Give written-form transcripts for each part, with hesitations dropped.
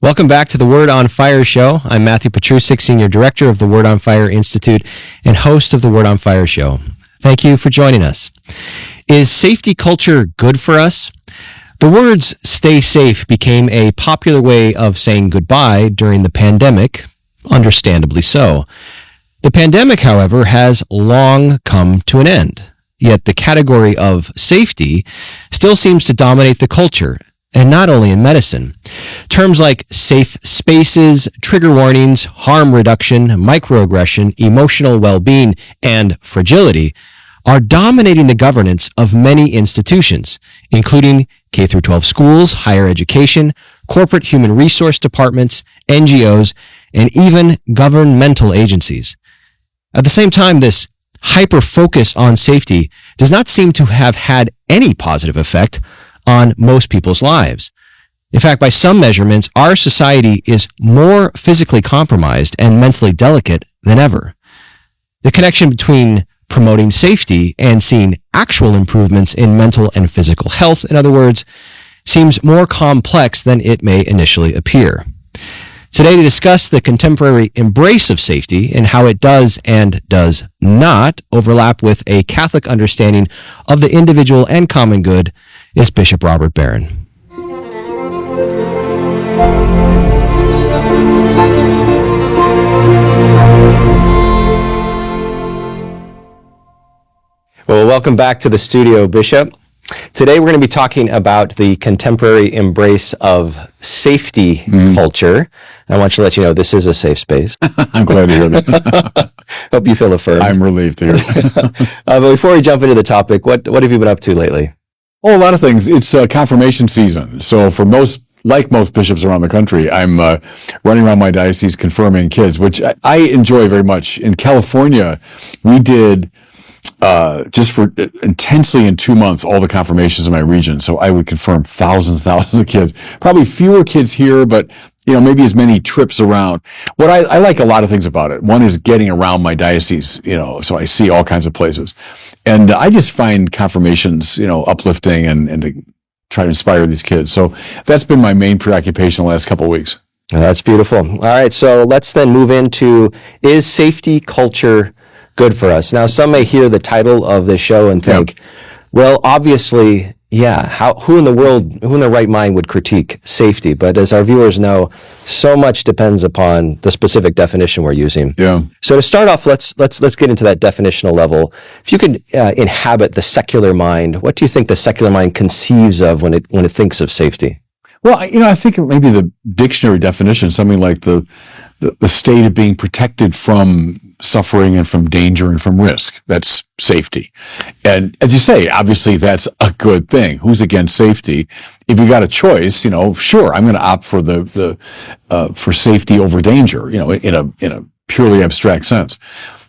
Welcome back to the Word on Fire show. I'm Matthew Petrusik, Senior Director of the Word on Fire Institute and host of the Word on Fire show. Thank you for joining us. Is safety culture good for us? The words "stay safe" became a popular way of saying goodbye during the pandemic, understandably so. The pandemic, however, has long come to an end. Yet the category of safety still seems to dominate the culture, and not only in medicine. Terms like safe spaces, trigger warnings, harm reduction, microaggression, emotional well-being, and fragility are dominating the governance of many institutions, including K-12 schools, higher education, corporate human resource departments, NGOs, and even governmental agencies. At the same time, this hyper-focus on safety does not seem to have had any positive effect on most people's lives. In fact, by some measurements, our society is more physically compromised and mentally delicate than ever. The connection between promoting safety and seeing actual improvements in mental and physical health, in other words, seems more complex than it may initially appear. Today, to discuss the contemporary embrace of safety and how it does and does not overlap with a Catholic understanding of the individual and common good, is Bishop Robert Barron. Well, welcome back to the studio, Bishop. Today we're going to be talking about the contemporary embrace of safety culture. I want you to let you know this is a safe space. I'm glad to hear that. Hope you feel affirmed. I'm relieved to hear that. But before we jump into the topic, what have you been up to lately? Oh, a lot of things. It's confirmation season. So for most bishops around the country, I'm running around my diocese confirming kids, which I enjoy very much. In California, we did just for intensely in 2 months, all the confirmations in my region. So I would confirm thousands of kids. Probably fewer kids here, but maybe as many trips around. What I like a lot of things about it. One is getting around my diocese, so I see all kinds of places. And I just find confirmations, uplifting and to try to inspire these kids. So that's been my main preoccupation the last couple of weeks. Oh, that's beautiful. All right, so let's then move into, is safety culture good for us? Now, some may hear the title of this show and think, well, obviously, who in the right mind would critique safety? But as our viewers know, so much depends upon the specific definition we're using. Yeah. So to start off, let's get into that definitional level. If you could inhabit the secular mind, what do you think the secular mind conceives of when it thinks of safety? Well, I think maybe the dictionary definition, something like the state of being protected from suffering and from danger and from risk. That's safety. And as you say, obviously that's a good thing. Who's against safety? If you got a choice, sure, I'm going to opt for for safety over danger, in a purely abstract sense.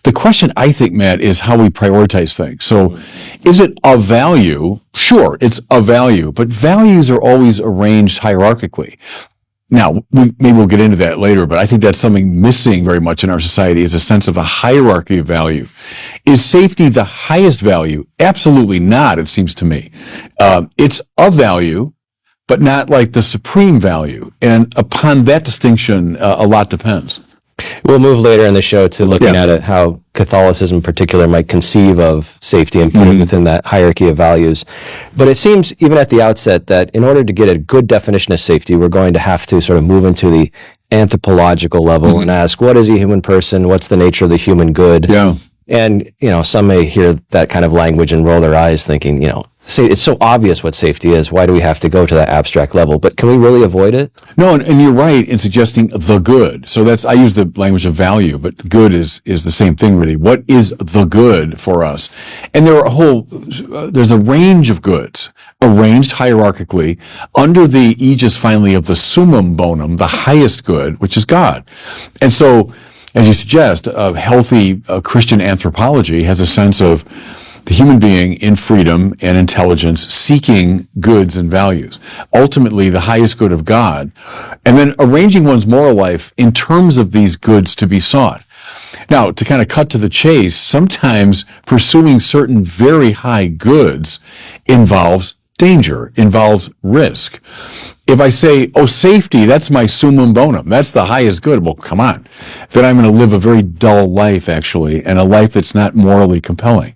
The question, I think, Matt, is how we prioritize things. So is it of value? Sure, it's of value, but values are always arranged hierarchically. Now, maybe we'll get into that later, but I think that's something missing very much in our society is a sense of a hierarchy of value. Is safety the highest value? Absolutely not, it seems to me. It's of value, but not like the supreme value. And upon that distinction, a lot depends. We'll move later in the show to looking at it, how Catholicism in particular might conceive of safety and put it within that hierarchy of values. But it seems even at the outset that in order to get a good definition of safety, we're going to have to sort of move into the anthropological level and ask, what is a human person? What's the nature of the human good? Yeah. And, some may hear that kind of language and roll their eyes thinking, it's so obvious what safety is. Why do we have to go to that abstract level? But can we really avoid it? No, and you're right in suggesting the good. So I use the language of value, but good is the same thing really. What is the good for us? And there's a range of goods arranged hierarchically under the aegis finally of the summum bonum, the highest good, which is God. And so, as you suggest, a healthy Christian anthropology has a sense of the human being in freedom and intelligence seeking goods and values, ultimately the highest good of God, and then arranging one's moral life in terms of these goods to be sought. Now, to kind of cut to the chase, sometimes pursuing certain very high goods involves danger, involves risk. If I say, oh, safety, that's my summum bonum, that's the highest good, well, come on. Then I'm going to live a very dull life, actually, and a life that's not morally compelling.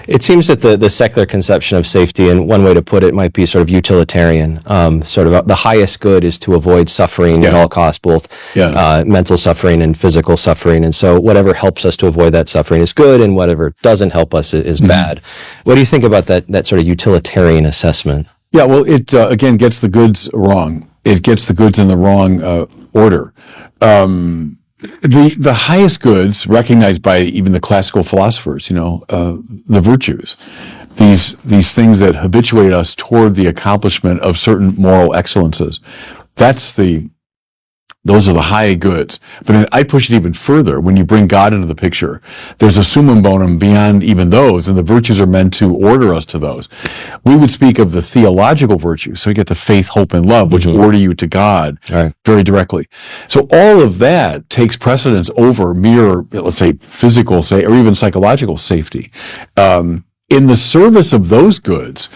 It seems that the secular conception of safety, and one way to put it might be sort of utilitarian, sort of the highest good is to avoid suffering at all costs, both mental suffering and physical suffering. And so whatever helps us to avoid that suffering is good, and whatever doesn't help us is bad. What do you think about that sort of utilitarian assessment? Yeah, well, it, again, gets the goods wrong. It gets the goods in the wrong order. The highest goods, recognized by even the classical philosophers, the virtues, these things that habituate us toward the accomplishment of certain moral excellences, those are the high goods. But then I push it even further. When you bring God into the picture, there's a summum bonum beyond even those, and the virtues are meant to order us to those. We would speak of the theological virtues. So you get the faith, hope, and love, which order you to God very directly. So all of that takes precedence over mere, let's say, physical, or even psychological safety. In the service of those goods,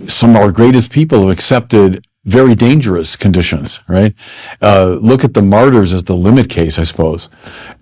some of our greatest people have accepted very dangerous conditions, right? Look at the martyrs as the limit case, I suppose.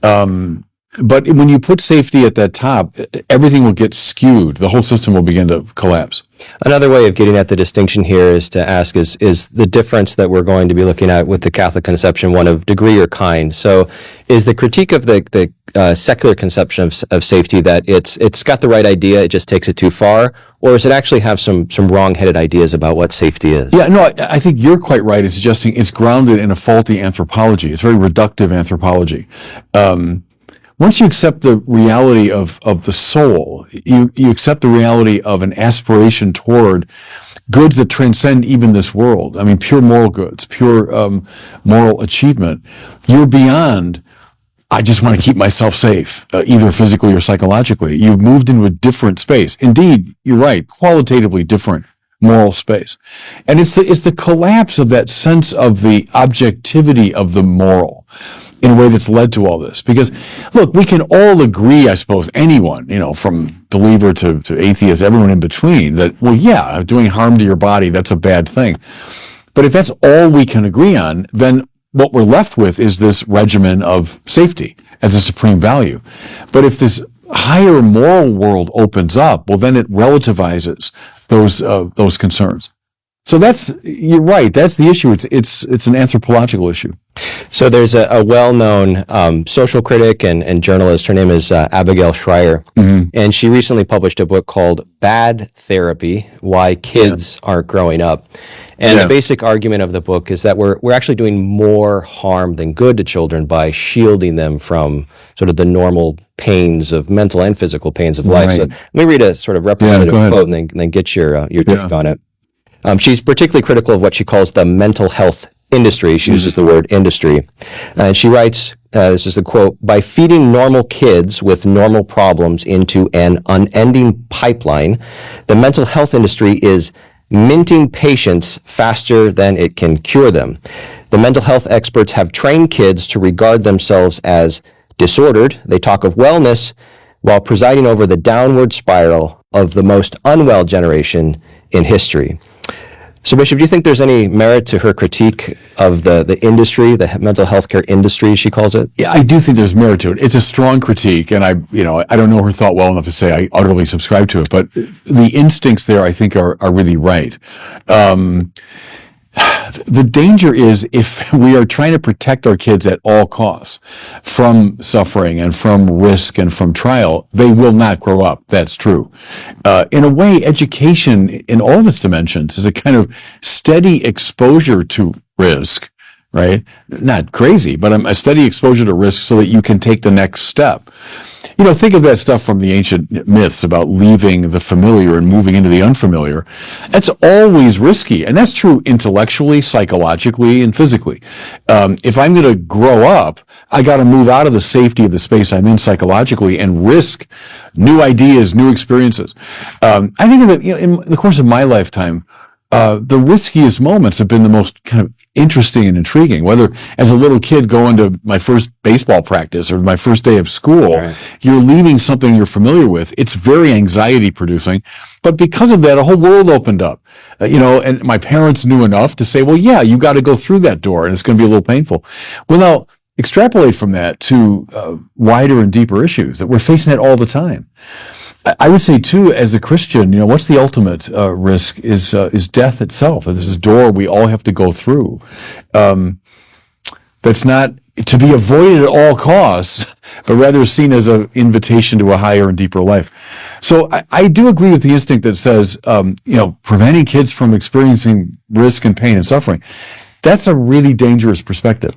But when you put safety at that top, everything will get skewed. The whole system will begin to collapse. Another way of getting at the distinction here is to ask, is the difference that we're going to be looking at with the Catholic conception one of degree or kind? So is the critique of the secular conception of safety that it's got the right idea, it just takes it too far? Or does it actually have some wrong-headed ideas about what safety is? Yeah, no, I think you're quite right in suggesting it's grounded in a faulty anthropology. It's very reductive anthropology. Once you accept the reality of the soul, you accept the reality of an aspiration toward goods that transcend even this world. I mean, pure moral goods, pure moral achievement. You're beyond, I just want to keep myself safe, either physically or psychologically. You've moved into a different space. Indeed, you're right, qualitatively different moral space. And it's the collapse of that sense of the objectivity of the moral in a way that's led to all this. Because, look, we can all agree, I suppose, anyone, from believer to atheist, everyone in between, that, well, yeah, doing harm to your body, that's a bad thing. But if that's all we can agree on, then what we're left with is this regimen of safety as a supreme value. But if this higher moral world opens up, well, then it relativizes those concerns. So you're right. That's the issue. It's an anthropological issue. So there's a well-known social critic and journalist. Her name is Abigail Shrier, and she recently published a book called Bad Therapy: Why Kids Aren't Growing Up. And the basic argument of the book is that we're actually doing more harm than good to children by shielding them from sort of the normal pains of mental and physical pains of life. So let me read a sort of representative quote and then get your take on it. She's particularly critical of what she calls the mental health industry. She uses the word industry. And she writes, this is the quote, "By feeding normal kids with normal problems into an unending pipeline, the mental health industry is minting patients faster than it can cure them. The mental health experts have trained kids to regard themselves as disordered. They talk of wellness while presiding over the downward spiral of the most unwell generation in history." So, Bishop, do you think there's any merit to her critique of the industry, the mental health care industry, she calls it? Yeah, I do think there's merit to it. It's a strong critique, and I don't know her thought well enough to say I utterly subscribe to it, but the instincts there, I think, are really right. The danger is if we are trying to protect our kids at all costs from suffering and from risk and from trial, they will not grow up. That's true. In a way, education in all of its dimensions is a kind of steady exposure to risk, right? Not crazy, but a steady exposure to risk so that you can take the next step. Think of that stuff from the ancient myths about leaving the familiar and moving into the unfamiliar. That's always risky. And that's true intellectually, psychologically, and physically. If I'm going to grow up, I got to move out of the safety of the space I'm in psychologically and risk new ideas, new experiences. I think that in the course of my lifetime, the riskiest moments have been the most kind of interesting and intriguing. Whether as a little kid going to my first baseball practice or my first day of school, right. You're leaving something you're familiar with. It's very anxiety producing, but because of that, a whole world opened up. And my parents knew enough to say, well, yeah, you got to go through that door and it's going to be a little painful. Well, now extrapolate from that to wider and deeper issues that we're facing that all the time. I would say too, as a Christian, what's the ultimate risk is death itself. There's a door we all have to go through. That's not to be avoided at all costs, but rather seen as an invitation to a higher and deeper life. So I do agree with the instinct that says, preventing kids from experiencing risk and pain and suffering. That's a really dangerous perspective.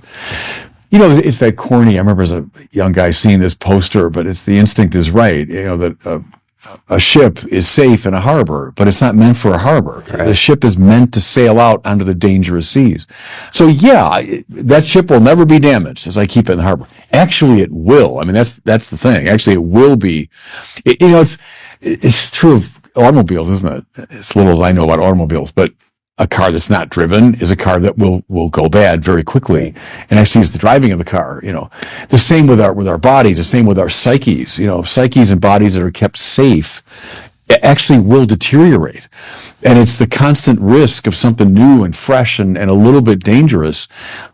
It's that corny. I remember as a young guy seeing this poster, but it's the instinct is right. That a ship is safe in a harbor, but it's not meant for a harbor. Right. The ship is meant to sail out onto the dangerous seas. So yeah, that ship will never be damaged as I keep it in the harbor. Actually, it will. I mean, that's the thing. Actually, it will be. It's true of automobiles, isn't it? As little as I know about automobiles, but a car that's not driven is a car that will go bad very quickly. And actually, it's the driving of the car. The same with our bodies. The same with our psyches. Psyches and bodies that are kept safe actually will deteriorate. And it's the constant risk of something new and fresh and a little bit dangerous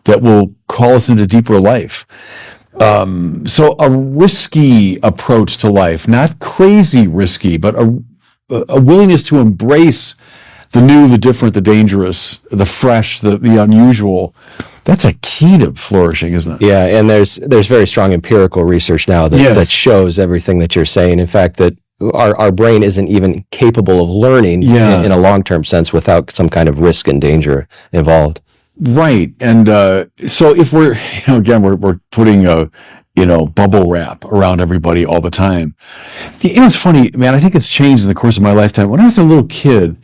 that will call us into deeper life. So a risky approach to life, not crazy risky, but a willingness to embrace the new, the different, the dangerous, the fresh, the unusual. That's a key to flourishing, isn't it? Yeah, and there's very strong empirical research now that shows everything that you're saying. In fact, that our brain isn't even capable of learning in a long-term sense without some kind of risk and danger involved. Right, and so if we're we're putting bubble wrap around everybody all the time. It's funny, man. I think it's changed in the course of my lifetime. When I was a little kid,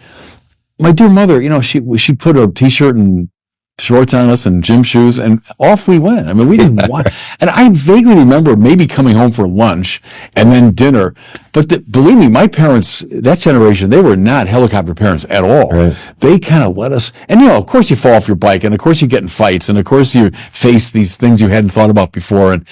my dear mother, she put a t-shirt and shorts on us and gym shoes, and off we went. I mean, we didn't want. And I vaguely remember maybe coming home for lunch and then dinner. But believe me, my parents, that generation, they were not helicopter parents at all. Right. They kind of let us. And of course, you fall off your bike, and of course, you get in fights, and of course, you face these things you hadn't thought about before, and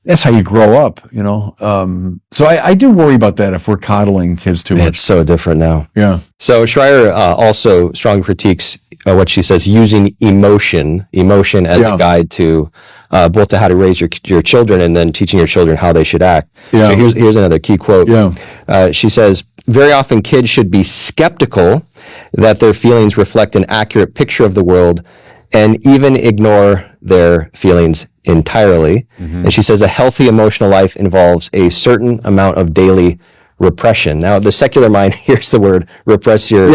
that's how you grow up, So I do worry about that if we're coddling kids too much. It's so different now. Yeah. So Schreier also strongly critiques what she says, using emotion as a guide to both to how to raise your children and then teaching your children how they should act. Yeah. So here's another key quote. Yeah. She says, very often kids should be skeptical that their feelings reflect an accurate picture of the world and even ignore their feelings entirely. Mm-hmm. And she says a healthy emotional life involves a certain amount of daily repression. Now, the secular mind hears the word repress your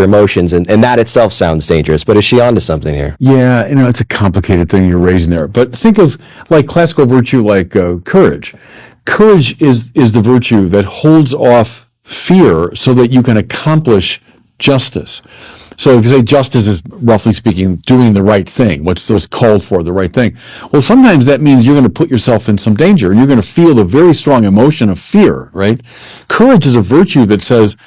emotions, and that itself sounds dangerous. But is she onto something here? Yeah, it's a complicated thing you're raising there. But think of like classical virtue, like courage. Courage is the virtue that holds off fear so that you can accomplish justice. So if you say justice is, roughly speaking, doing the right thing, what's called for, the right thing. Well, sometimes that means you're going to put yourself in some danger, and you're going to feel the very strong emotion of fear, right? Courage is a virtue that says,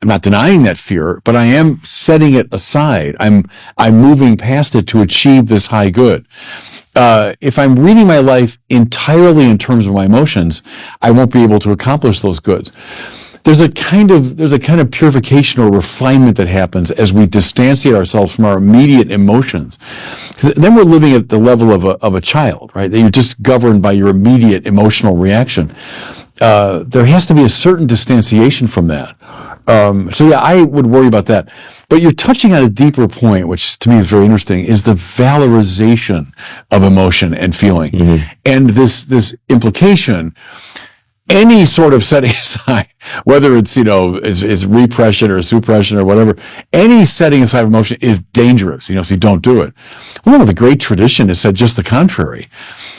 I'm not denying that fear, but I am setting it aside. I'm moving past it to achieve this high good. If I'm reading my life entirely in terms of my emotions, I won't be able to accomplish those goods. There's a kind of purification or refinement that happens as we distantiate ourselves from our immediate emotions. Then we're living at the level of a child, right? That you're just governed by your immediate emotional reaction. There has to be a certain distanciation from that. So I would worry about that. But you're touching on a deeper point, which to me is very interesting, is the valorization of emotion and feeling. Mm-hmm. And this implication, any sort of setting aside, whether it's, is repression or suppression or whatever, any setting aside of emotion is dangerous, so you don't do it. Well, the great tradition has said just the contrary.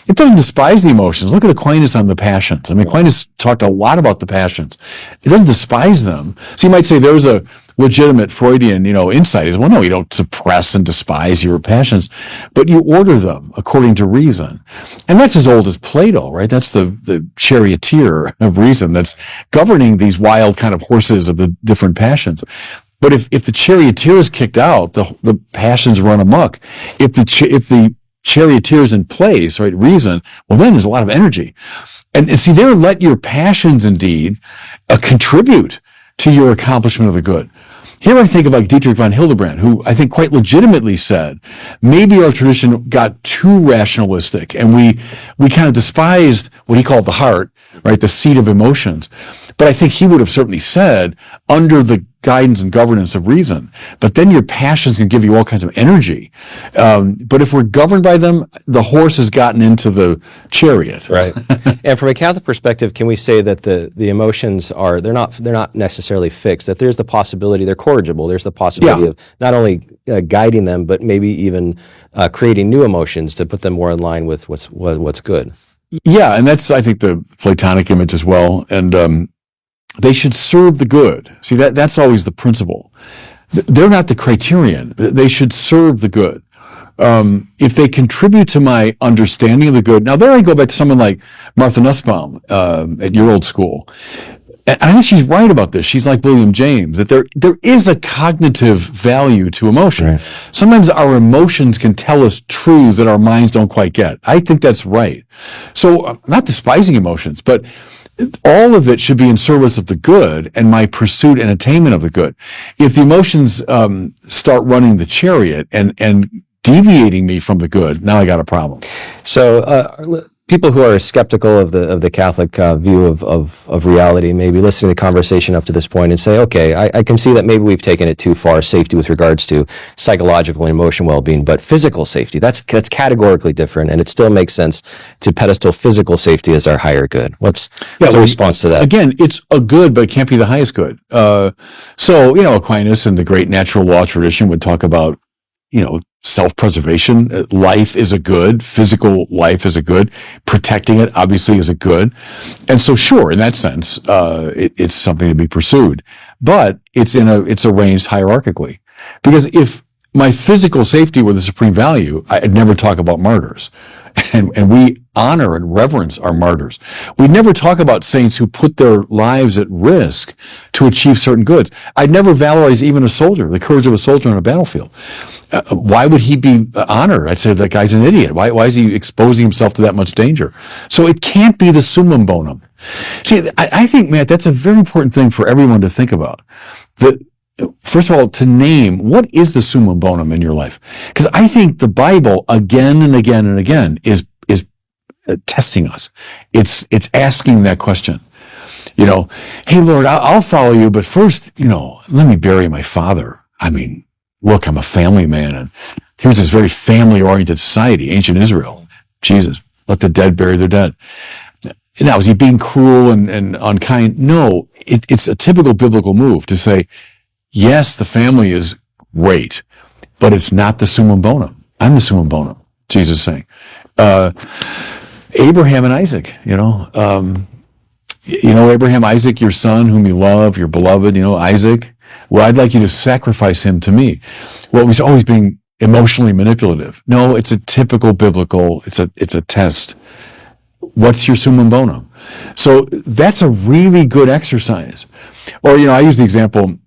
It doesn't despise the emotions. Look at Aquinas on the passions. I mean, Aquinas talked a lot about the passions. It doesn't despise them. So you might say there's a legitimate Freudian, insight is, well, no, you don't suppress and despise your passions, but you order them according to reason. And that's as old as Plato, right? That's the charioteer of reason that's governing these wild kind of horses of the different passions. But if the charioteer is kicked out, the passions run amok. If the charioteer is in place, right, reason, well, then there's a lot of energy. And see, there, let your passions indeed contribute to your accomplishment of the good. Here I think of like Dietrich von Hildebrand, who I think quite legitimately said, maybe our tradition got too rationalistic and we kind of despised what he called the heart, right, the seat of emotions. But I think he would have certainly said, under the guidance and governance of reason. But then your passions can give you all kinds of energy. But if we're governed by them, the horse has gotten into the chariot. Right. And from a Catholic perspective, can we say that the emotions are, they're not necessarily fixed, that there's the possibility, they're corrigible. There's the possibility of not only guiding them, but maybe even creating new emotions to put them more in line with what's good. Yeah, and that's, I think, the Platonic image as well. And they should serve the good. See, that's always the principle. They're not the criterion. They should serve the good. If they contribute to my understanding of the good. Now, there I go back to someone like Martha Nussbaum at your old school. And I think she's right about this. She's like William James, that there is a cognitive value to emotion. Right. Sometimes our emotions can tell us truths that our minds don't quite get. I think that's right. So I'm not despising emotions, but all of it should be in service of the good and my pursuit and attainment of the good. If the emotions start running the chariot and deviating me from the good, now I got a problem. So people who are skeptical of the Catholic view of reality maybe listen to the conversation up to this point and say, okay, I can see that maybe we've taken it too far, safety with regards to psychological and emotional well-being, but physical safety, that's categorically different, and it still makes sense to pedestal physical safety as our higher good. What's the response to that? Again, it's a good, but it can't be the highest good. So, Aquinas and the great natural law tradition would talk about, self-preservation. Life is a good. Physical life is a good. Protecting it, obviously, is a good. And so, sure, in that sense, it's something to be pursued. But it's arranged hierarchically. Because if my physical safety were the supreme value, I'd never talk about martyrs. And we honor and reverence our martyrs. We never talk about saints who put their lives at risk to achieve certain goods. I'd never valorize even a soldier, the courage of a soldier on a battlefield. Why would he be honored? I'd say that guy's an idiot. Why is he exposing himself to that much danger? So it can't be the summum bonum. See, I think, Matt, that's a very important thing for everyone to think about. First of all, to name what is the summum bonum in your life, because I think the Bible again and again and again is testing us. It's asking that question. Hey Lord, I'll follow you, but first, let me bury my father. I mean, look, I'm a family man, and here's this very family-oriented society, ancient Israel. Jesus, let the dead bury their dead. Now, is he being cruel and unkind? No, it's a typical biblical move to say, yes, the family is great, but it's not the summum bonum. I'm the summum bonum, Jesus is saying. Abraham and Isaac, Abraham, Isaac, your son, whom you love, your beloved, Isaac. Well, I'd like you to sacrifice him to me. Well, it was always being emotionally manipulative. No, it's a typical biblical, it's a test. What's your summum bonum? So that's a really good exercise. Or, I use the example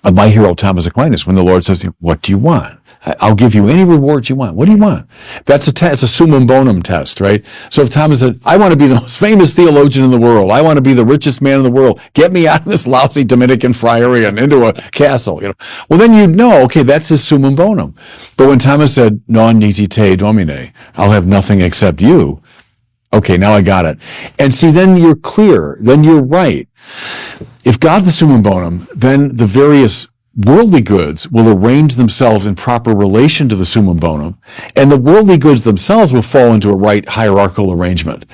of my hero, Thomas Aquinas, when the Lord says, what do you want? I'll give you any reward you want. What do you want? That's a test. It's a summum bonum test, right? So if Thomas said, I want to be the most famous theologian in the world. I want to be the richest man in the world. Get me out of this lousy Dominican friary and into a castle, Well, then you'd know, okay, that's his summum bonum. But when Thomas said, non nisi te domine, I'll have nothing except you. Okay, now I got it. And see, then you're clear. Then you're right. If God's the summum bonum, then the various worldly goods will arrange themselves in proper relation to the summum bonum, and the worldly goods themselves will fall into a right hierarchical arrangement.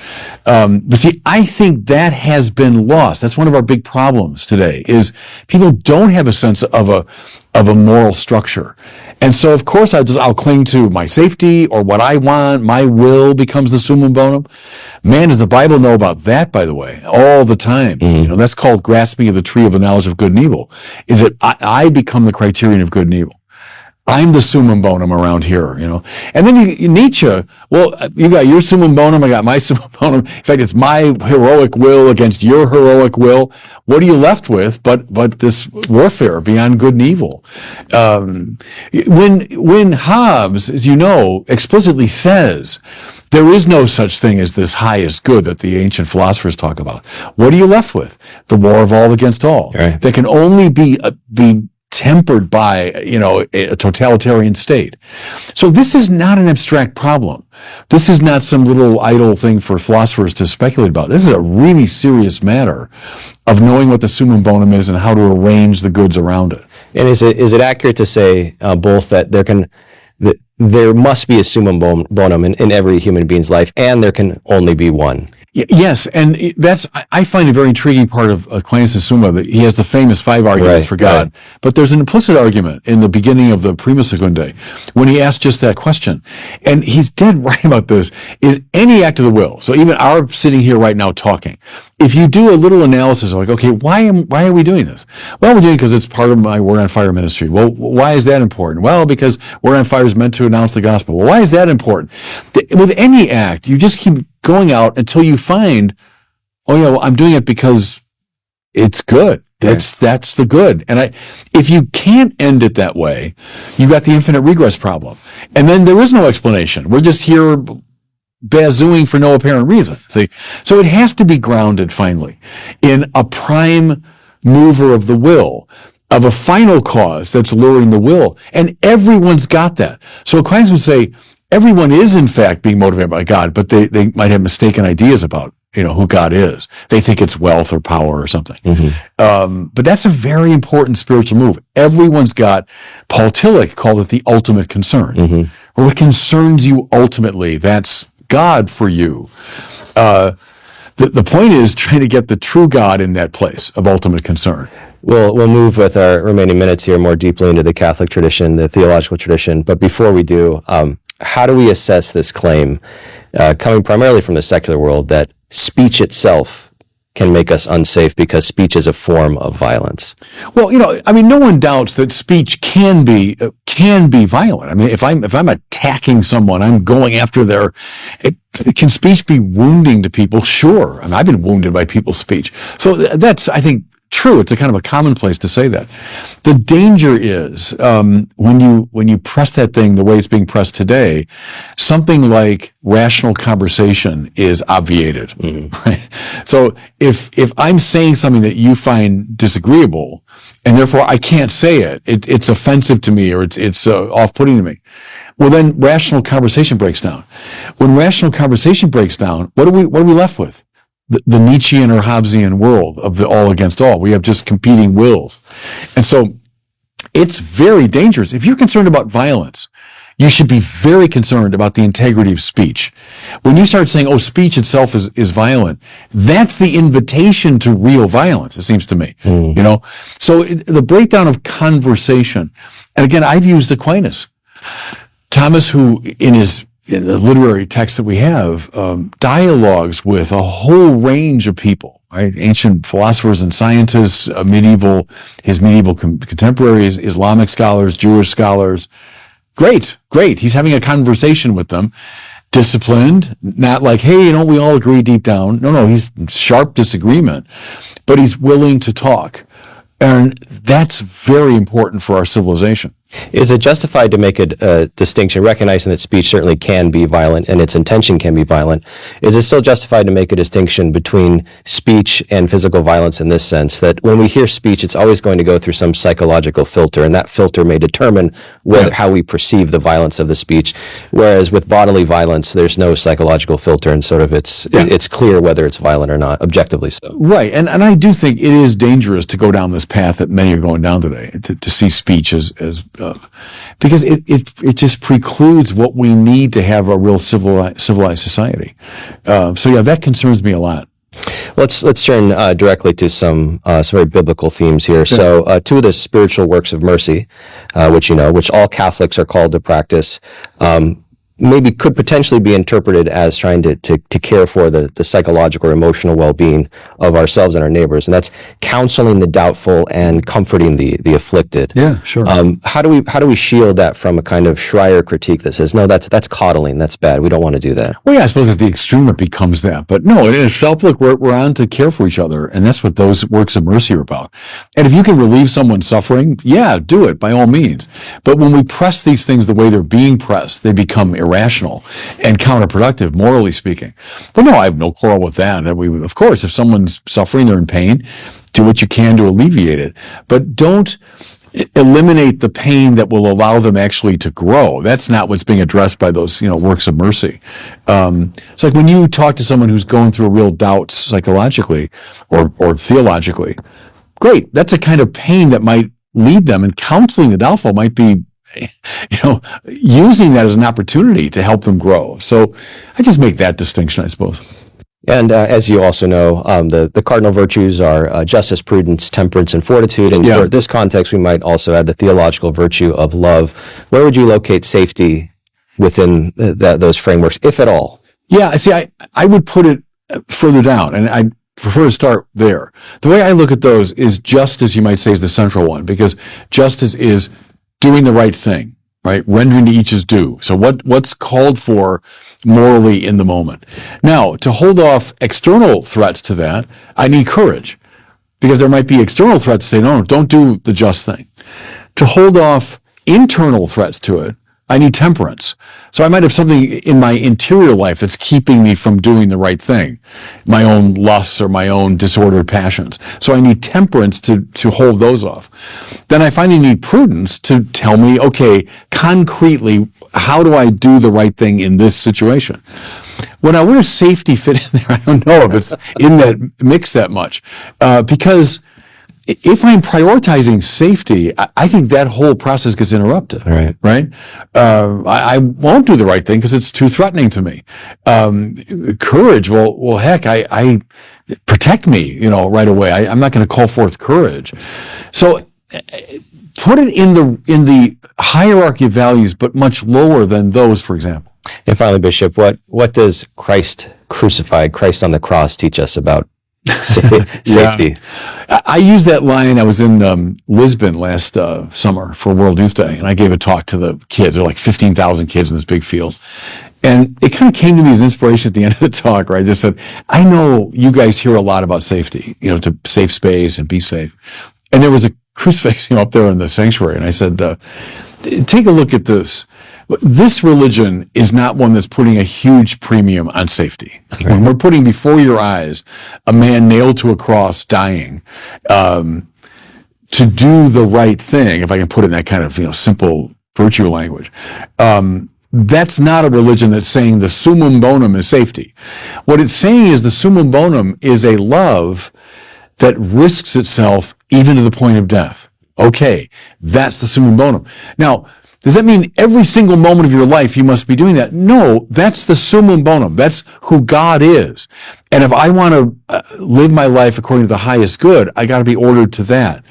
But see, I think that has been lost. That's one of our big problems today, is people don't have a sense of a moral structure. And so, of course, I'll cling to my safety or what I want. My will becomes the summum bonum. Man, does the Bible know about that, by the way, all the time. Mm-hmm. That's called grasping of the tree of the knowledge of good and evil, is that I become the criterion of good and evil. I'm the summum bonum around here, And then Nietzsche, well, you got your summum bonum, I got my summum bonum. In fact, it's my heroic will against your heroic will. What are you left with but this warfare beyond good and evil? When Hobbes, as you know, explicitly says there is no such thing as this highest good that the ancient philosophers talk about, what are you left with? The war of all against all. Right. That can only be tempered by, a totalitarian state. So this is not an abstract problem. This is not some little idle thing for philosophers to speculate about. This is a really serious matter of knowing what the summum bonum is and how to arrange the goods around it. And is it accurate to say both that there must be a summum bonum in every human being's life, and there can only be one? Yes, and I find a very intriguing part of Aquinas' Summa that he has the famous 5 arguments for God, right. But there's an implicit argument in the beginning of the Prima Secundae when he asks just that question. And he's dead right about this, is any act of the will, so even our sitting here right now talking, if you do a little analysis of like, okay, why are we doing this? Well, we're doing it because it's part of my Word on Fire ministry. Well, why is that important? Well, because Word on Fire is meant to announce the gospel. Well, why is that important? With any act, you just keep going out until you find, I'm doing it because it's good. That's the good. And if you can't end it that way, you got the infinite regress problem. And then there is no explanation. We're just here bazooing for no apparent reason. See? So it has to be grounded finally in a prime mover of the will, of a final cause that's luring the will. And everyone's got that. So Aquinas would say, everyone is, in fact, being motivated by God, but they might have mistaken ideas about, who God is. They think it's wealth or power or something. Mm-hmm. But that's a very important spiritual move. Everyone's got, Paul Tillich called it the ultimate concern. Mm-hmm. What concerns you ultimately, that's God for you. The point is trying to get the true God in that place of ultimate concern. We'll move with our remaining minutes here more deeply into the Catholic tradition, the theological tradition. But before we do, how do we assess this claim, coming primarily from the secular world, that speech itself can make us unsafe because speech is a form of violence? Well, no one doubts that speech can be violent. I mean, if I'm attacking someone, I'm going after can speech be wounding to people? Sure. I mean, I've been wounded by people's speech. So that's, I think, true. It's a kind of a commonplace to say that. The danger is when you press that thing the way it's being pressed today, something like rational conversation is obviated. Mm-hmm. Right? So if I'm saying something that you find disagreeable, and therefore I can't say it's offensive to me or it's off-putting to me, well then rational conversation breaks down. When rational conversation breaks down, what are we left with? The Nietzschean or Hobbesian world of the all against all. We have just competing wills. And so it's very dangerous. If you're concerned about violence, you should be very concerned about the integrity of speech. When you start saying, speech itself is violent, that's the invitation to real violence, it seems to me. Mm. So the breakdown of conversation, and again, I've used Aquinas. Thomas, who in the literary text that we have, dialogues with a whole range of people, right? Ancient philosophers and scientists, his medieval contemporaries, Islamic scholars, Jewish scholars. Great. He's having a conversation with them, disciplined, not like, hey, we all agree deep down. No, he's sharp disagreement, but he's willing to talk. And that's very important for our civilization. Is it justified to make a distinction, recognizing that speech certainly can be violent and its intention can be violent? Is it still justified to make a distinction between speech and physical violence in this sense, that when we hear speech, it's always going to go through some psychological filter, and that filter may determine how we perceive the violence of the speech, whereas with bodily violence, there's no psychological filter, and sort of it's clear whether it's violent or not, objectively so. Right, and I do think it is dangerous to go down this path that many are going down today, to see speech as because it just precludes what we need to have a real civilized society. So that concerns me a lot. Let's turn directly to some very biblical themes here. So two of the spiritual works of mercy, which all Catholics are called to practice. maybe could potentially be interpreted as trying to care for the psychological or emotional well-being of ourselves and our neighbors. And that's counseling the doubtful and comforting the afflicted. Yeah, sure. How do we shield that from a kind of Schreier critique that says, no, that's coddling, that's bad, we don't want to do that? Well, yeah, I suppose at the extreme it becomes that. But no, in itself, look, we're on to care for each other. And that's what those works of mercy are about. And if you can relieve someone's suffering, yeah, do it by all means. But when we press these things the way they're being pressed, they become irrational and counterproductive, morally speaking. But no, I have no quarrel with that. Of course, if someone's suffering, they're in pain, do what you can to alleviate it. But don't eliminate the pain that will allow them actually to grow. That's not what's being addressed by those, works of mercy. It's like when you talk to someone who's going through a real doubt psychologically or theologically, great. That's a kind of pain that might lead them, and counseling the doubtful might be, using that as an opportunity to help them grow. So I just make that distinction, I suppose. And as you also know, the cardinal virtues are justice, prudence, temperance, and fortitude. And for this context, we might also add the theological virtue of love. Where would you locate safety within those frameworks, if at all? Yeah, see, I would put it further down, and I prefer to start there. The way I look at those is justice, you might say, is the central one, because justice is doing the right thing, right? Rendering to each his due. So what's called for morally in the moment. Now, to hold off external threats to that, I need courage, because there might be external threats to say, no, don't do the just thing. To hold off internal threats to it, I need temperance. So I might have something in my interior life that's keeping me from doing the right thing, my own lusts or my own disordered passions. So I need temperance to hold those off. Then I finally need prudence to tell me, okay, concretely, how do I do the right thing in this situation? Well, now, where does safety fit in there? I don't know if it's in that mix that much, because if I'm prioritizing safety, I think that whole process gets interrupted. Right? I won't do the right thing because it's too threatening to me. Courage, well, heck, I protect me, right away. I'm not going to call forth courage. So put it in the hierarchy of values, but much lower than those, for example. And finally, Bishop, what does Christ crucified, Christ on the cross, teach us about safety? I used that line. I was in Lisbon last summer for World Youth Day, and I gave a talk to the kids. There were like 15,000 kids in this big field. And it kind of came to me as inspiration at the end of the talk, where I just said, I know you guys hear a lot about safety, to safe space and be safe. And there was a crucifix, up there in the sanctuary. And I said, take a look at this. This religion is not one that's putting a huge premium on safety. Right. When we're putting before your eyes a man nailed to a cross dying, to do the right thing, if I can put it in that kind of simple virtue language, that's not a religion that's saying the summum bonum is safety. What it's saying is the summum bonum is a love that risks itself even to the point of death. Okay, that's the summum bonum. Now, does that mean every single moment of your life you must be doing that? No, that's the summum bonum. That's who God is. And if I want to live my life according to the highest good, I got to be ordered to that.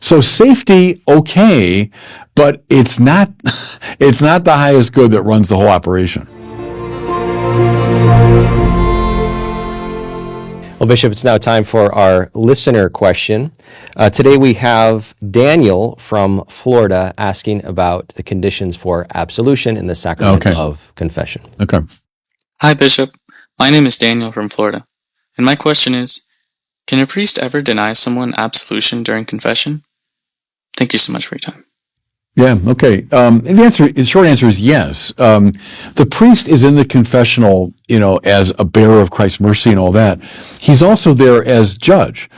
So safety, okay, but it's not the highest good that runs the whole operation. Well, Bishop, it's now time for our listener question. Today we have Daniel from Florida asking about the conditions for absolution in the sacrament of confession. Okay. Hi, Bishop. My name is Daniel from Florida. And my question is, can a priest ever deny someone absolution during confession? Thank you so much for your time. Yeah, okay. The short answer is yes. The priest is in the confessional, as a bearer of Christ's mercy and all that. He's also there as judge.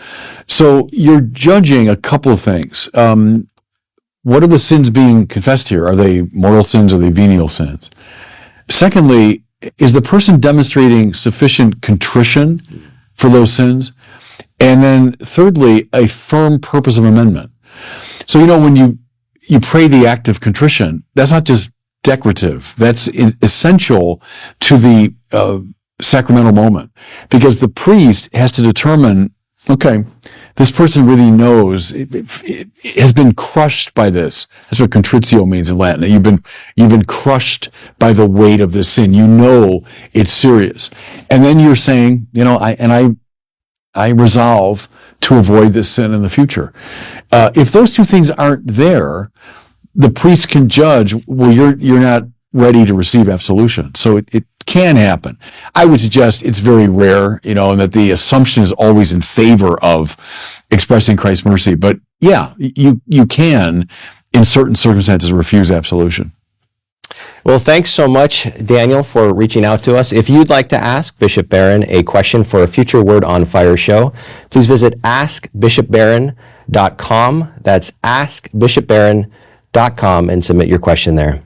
So you're judging a couple of things. What are the sins being confessed here? Are they mortal sins or are they venial sins? Secondly, is the person demonstrating sufficient contrition for those sins? And then thirdly, a firm purpose of amendment. So, when you pray the act of contrition, that's not just decorative. That's essential to the sacramental moment, because the priest has to determine, okay, this person really knows it has been crushed by this. That's what contritio means in Latin. You've been crushed by the weight of this sin. You know it's serious. And then you're saying, I resolve to avoid this sin in the future. If those two things aren't there, the priest can judge, well, you're not ready to receive absolution. So it can happen. I would suggest it's very rare, and that the assumption is always in favor of expressing Christ's mercy. But yeah, you can, in certain circumstances, refuse absolution. Well, thanks so much, Daniel, for reaching out to us. If you'd like to ask Bishop Barron a question for a future Word on Fire show, please visit askbishopbarron.com. That's askbishopbarron.com and submit your question there.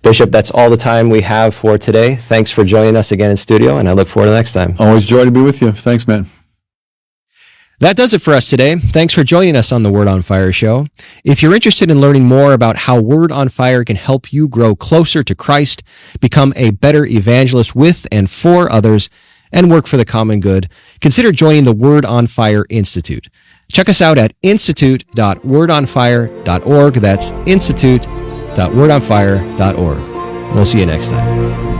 Bishop, that's all the time we have for today. Thanks for joining us again in studio, and I look forward to next time. Always joy to be with you. Thanks, man. That does it for us today. Thanks for joining us on the Word on Fire show. If you're interested in learning more about how Word on Fire can help you grow closer to Christ, become a better evangelist with and for others, and work for the common good, consider joining the Word on Fire Institute. Check us out at institute.wordonfire.org. That's institute.wordonfire.org. We'll see you next time.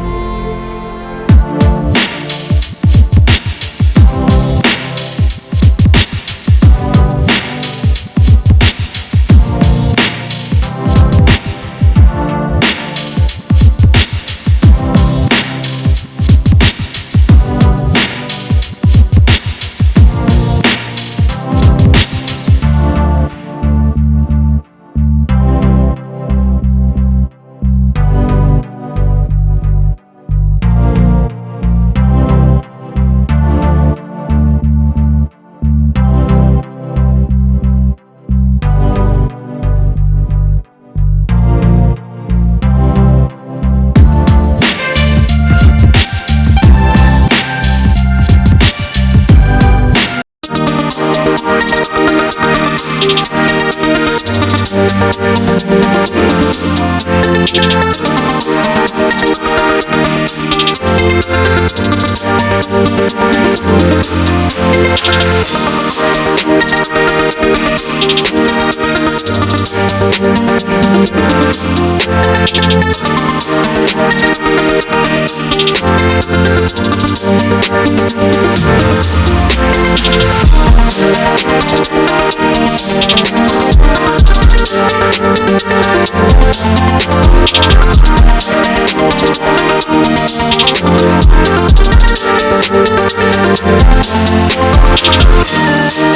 We'll be right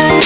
back.